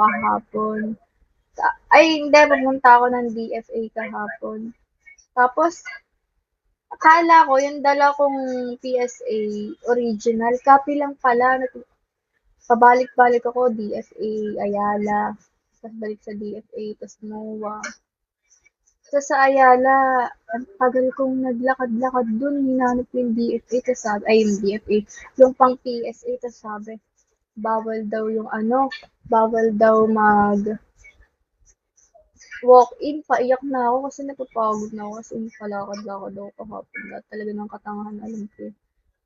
kahapon. Ay, hindi, pumunta ako ng DFA kahapon. Tapos, akala ko yung dala kong PSA original, copy lang pala. Pabalik-balik ako, DFA, Ayala, tapos balik sa DFA, tapos MOA. Tapos sa Ayala, ang tagal kong naglakad-lakad dun, hinanap ko yung DFA, tapos sabi, ay yung DFA, yung pang PSA, tapos sabi, bawal daw yung bawal daw walk-in, paiyak na ako kasi napapagod na ako kasi palakad-lakad ako kahapon. Lahat talaga ng katangahan alam ko.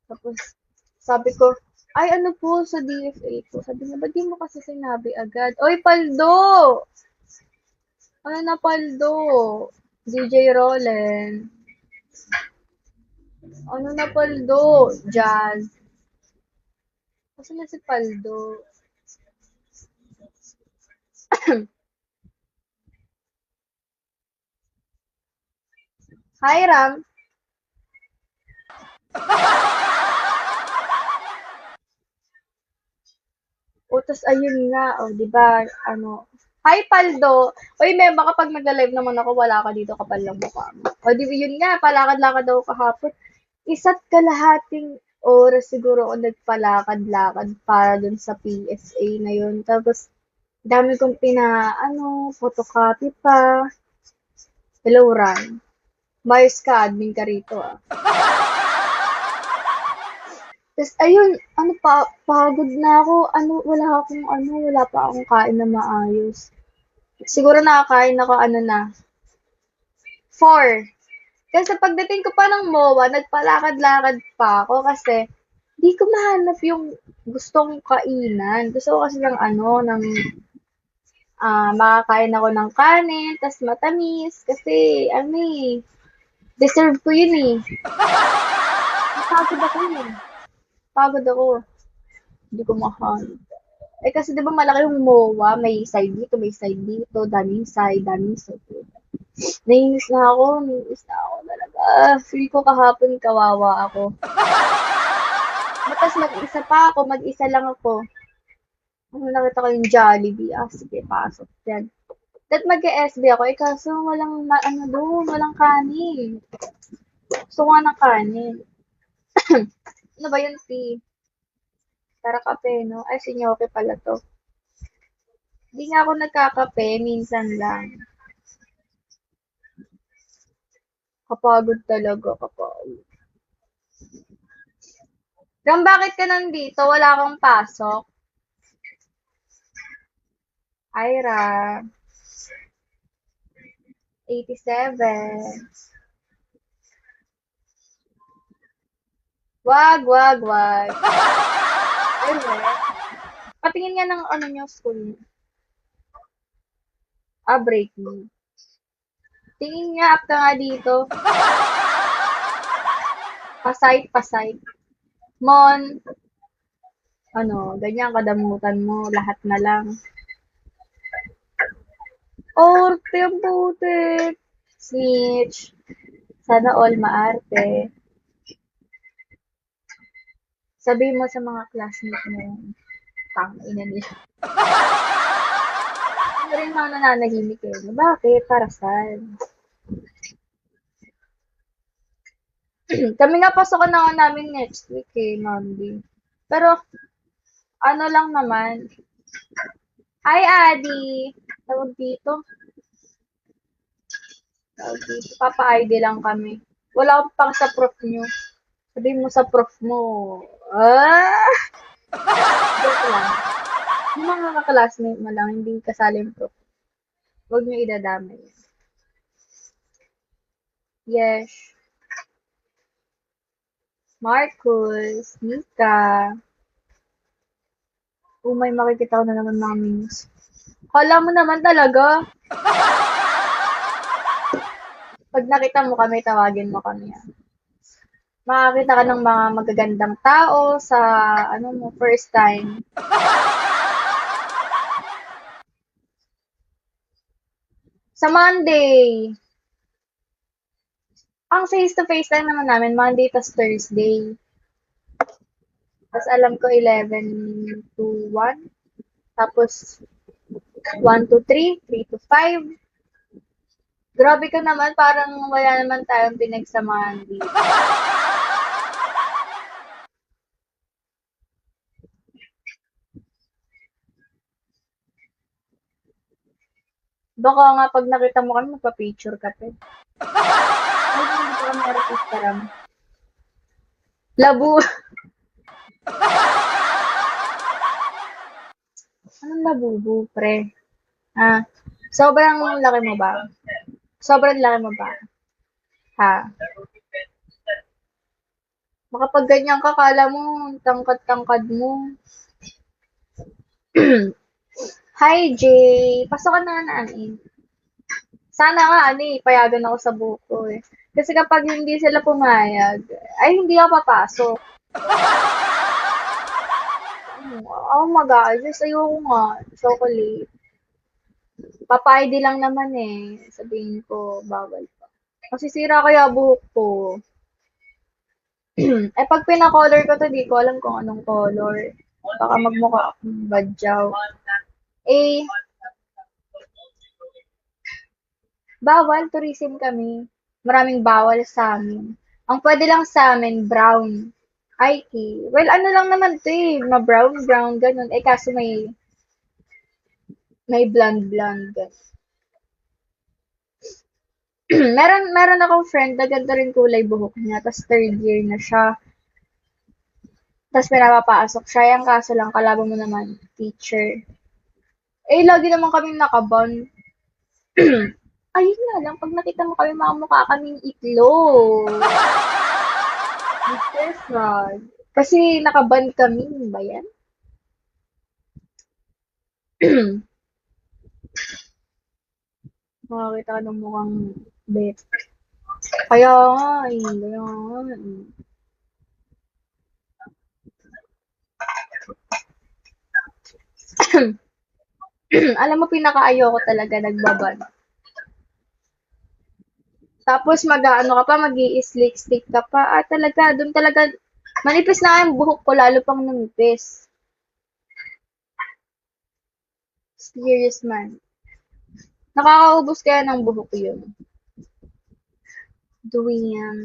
Tapos, sabi ko, ay ano po sa DFA po. Sabi niya, ba't di mo kasi sinabi agad? Oy, Paldo! Ano na Paldo? DJ Roland. Ano na Paldo? Jazz. Kasi na si Paldo. Hi, Ram. O, tas ayun nga, di ba, hi Paldo! Uy, baka pag nagla-live naman ako, wala ka dito, kapal lang mukha mo. O, di ba, yun nga, palakad-lakad ako kahapon. Isa't kalahating oras siguro ako nagpalakad-lakad para dun sa PSA na yun. Tapos, dami kong photocopy pa. Hello, Ran. Mayos ka, admin ka rito, ah. Tapos, ayun, pagod na ako. Wala pa akong kain na maayos. Siguro nakakain ako, 4. Kasi pagdating ko pa ng MOA, nagpalakad-lakad pa ako kasi di ko mahanap yung gustong kainan. Gusto ko kasi makakain ako ng kanin, tas matamis, kasi, deserve ko yun eh. Pagod ako eh. Pagod ako. Hindi ko mahanap. Eh kasi di ba malaki yung MOA, may side dito, daming side. Nainis na ako talaga. Feel ko kahapon kawawa ako. Tapos mag-isa lang ako. Nakita ko yung Jollibee. Sige, pasok yan. That mag-SB ako, kaso walang kanin. Gusto ko nga ng kanin. Ano ba yun, tea? Tara kape, no? Ay, sinyoke pala to. Hindi nga ako nagkakape, minsan lang. Kapagod talaga, kapagod. Ram, bakit ka nandito? Wala kang pasok? Ira. 87. Wag. Ayun eh. Patingin nga ng niyo, school niyo. Breaking. Tingin nga, up ka nga dito. Pasay. Mon. Ganyan kadamutan mo, lahat na lang. Orte ang putik. Snitch. Sana all maarte. Sabihin mo sa mga classmates mo, tangina nila. Ano rin mga nananahimik eh. Bakit? Para saan? Kami nga pasokan na nga namin next week eh, Monday. Pero, lang naman. Hi, Adi! Tawag dito. Papa-ID lang kami. Wala akong pang sa prof nyo. Sabihin mo sa prof mo. Joke lang. Yung mga kaklasmate mo lang, hindi kasali yung prof. Huwag nyo idadamay. Yes. Marcus, Nika. May makikita ko na naman mga memes. Kala mo naman talaga. Pag nakita mo kami, tawagin mo kami. Makakita ka ng mga magagandang tao sa first time. Sa Monday. Ang face-to-face lang naman namin, Monday tas Thursday. Tapos alam ko 11 to 1. Tapos 1 to 3, 3 to 5. Grabe ka naman, parang wala naman tayong pinagsamahan dito. Baka nga pag nakita mo kami, magpa-picture ka pa. Ay, hindi pa kami artista ram. Labu. Anong labubu, pre? Ah, sobrang laki mo ba? Sobrang laki mo ba? Ha? Makapag ganyan ka, kala mo, tangkad-tangkad mo. Hi, Jay. Pasokan na nga namin. Sana nga, ano eh, payagan ako sa buko eh. Kasi kapag hindi sila pumayag, ay hindi ako papasok. Ako mag-a-adjust. Ayoko nga. Chocolate. Papa-ID lang naman eh. Sabihin ko, bawal pa. Kasi sira kaya buhok ko. Eh, pag pinakolor ko to, di ko alam kung anong color. Baka magmukha akong badyaw. Eh, bawal, tourism kami. Maraming bawal sa amin. Ang pwede lang sa amin, brown. Ike. Well, ano lang naman to eh, ma-brown, brown, ganun. Eh, kaso may blonde, ganun. Meron akong friend na ganito rin kulay buhok niya, tas third year na siya. Tas pinapapasok siya, yung kaso lang, kalaban mo naman, teacher. Eh, lagi naman kaming nakabond. Ayun nga lang, pag nakita mo kami, mga mukha kaming itlog. Mr. Frog. Kasi nakaband kami, ba yan? Makakita ka ng mukhang bet. Kaya nga. Alam mo, pinaka-ayoko talaga nagbabad. Tapos mag-aano ka pa, mag-i-slick-stick ka pa. Talaga, doon talaga, manipis na yung buhok ko, lalo pang namipis. Serious man. Nakakaubos kaya ng buhok yun. Doing yan.